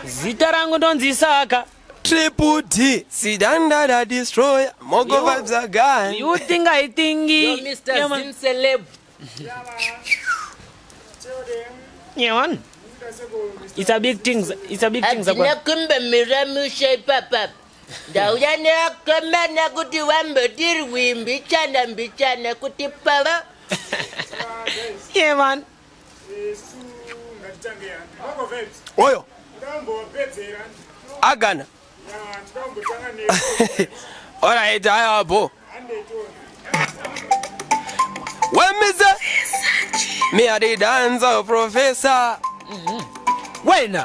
Zita rangu ndonzi Isaka. Triple D, Sidanda destroyer, Mogo vibes are gone. You think I think Yo, Mr. Zim Celeb. Yeah, man. It's a big thing. It's a big thing. Atina kumbe miramu shape pap. Dauyana kumana kuti wambo dir wimbi chana kuti pava. Yeah, man. Oyo. Agana. Alright, I abo. When me a the dancer professor. When?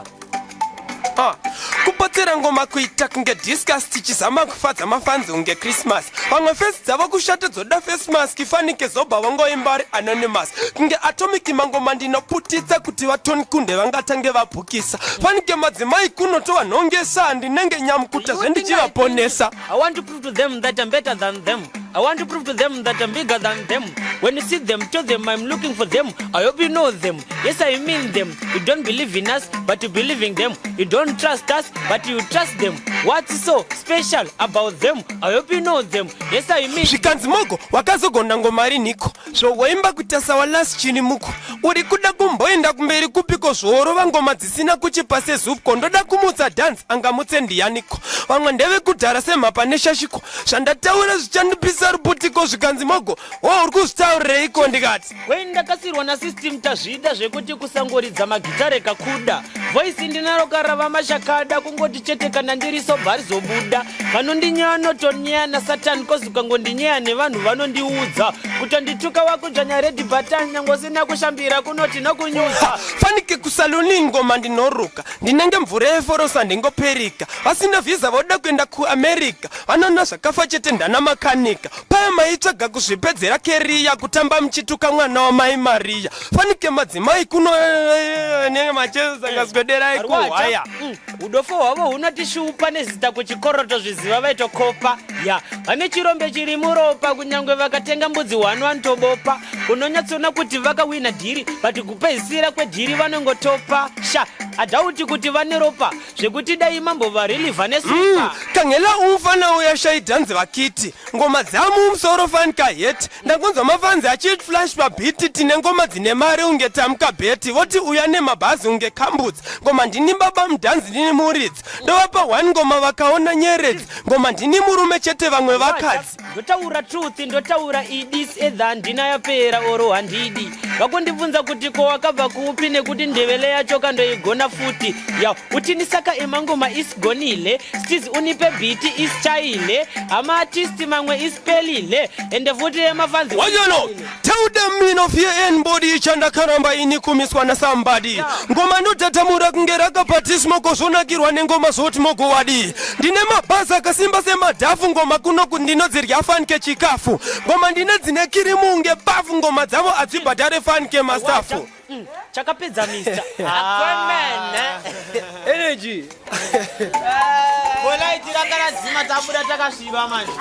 Kupatira ngoma kuita kunge discuss tichizama kufadza mafanzi unge Christmas. Vamwe face dzavo kushata dzoda face mask ifanike zobva vangoimba anonymous. Kunge atomic mangoma ndinoputitsa kuti vatoni kunde vangatange vabhukisa. Fanike madzimai kunotova nhongesa ndinenge nyamukuta zvendichivaponesa. I want to prove to them that I'm better than them. I want to prove to them that I'm bigger than them. When you see them, tell them I'm looking for them. I hope you know them. Yes, I mean them. You don't believe in us, but you believe in them. You don't trust us, but you trust them. What's so special about them? I hope you know them. Yes, I mean. Zvikanzi mogo wakazogona ngoma riniko zvowaimba kuita sawalasi chini muko uri kuda kumboenda kumberi kupiko zvorova ngoma dzisina kuchipa sezupko ndoda kumutsa dance angamutse ndiyaniko vamwe ndeve kudhara semhapa neshashiko zvandataura zvichandipisa ruputiko zvikanzi mogo uri kuzvitaurireiko ndikati ndakasirwa nasystem tazvida zvekuti kusangoridza magitare kakuda voisi ndinaro karava mashakada kungoti chete kana ndiri sobhari zobuda vanondinyaya notonyaya nasatani kozi ukangondinyaya nevanhu vanondiudza kutondituka wakudzvanya redhi bhatani nyangosina kushambira kunoti nokunyudza fanike kusaluni ngoma ndinoruka ndinenge mvura yeforosa ndingoperika vasina vhiza voda kuenda kuamerica vanona zvakafa chete ndana makanika paya maitsvaga kuzvipedzera keriya kutamba muchituka mwana wamai mariya fanike madzimai kuno nemachezakaswederai kuhwaya udofo hwavo hunotishupa nezita kuchikoroto zviziva vaitokopa ya vane chirombe chiri muropa kunyangwe vakatenga mbudzi hwanu vanotobopa unonyatsona kuti vakawina dhiri but kupeisira kwedhiri vanongotopa sha adhauti kuti vane ropa zvekuti dai mambova relivha nesupa kangela umfana uya shaidhanzi vakiti ngoma dzamu musoro fanika heti ndangonzwa mafanzi achiti flash pabhiti tine ngoma dzine mari unge tamuka bheti voti uya nemabhazi unge kambudzi ngoma ndini baba mudhanzi ndini muridzi ndovapa 1 ngoma vakaona nyeredzi ngoma ndini murume chete vamwe vakadzi ndotaura truth ndotaura idis edha handina yapera oro handidi vakundibvunza kuti ko wakabva kuupi nekuti ndevele yacho kandoigona futi ya utini saka emangoma isigonile stizi unipe biti isichaile ama artisti mamwe isipelile ende futi emafanzi wanyolo tell them me no fear anybody chandakaramba ini kumiswa na somebody ngoma ndotatamura kunge rakapatismo kozvonakirwa nengoma zoti mogowadi ndine mabhazi akasimba semadhafu ngoma kunoku ndinodzirya fanike chikafu ngoma ndine dzine kirimunge bafu ngoma dzavo adzibhadhare fanike mastafu chakapedza mr energy bola itirangana zima tabuda takasviba manje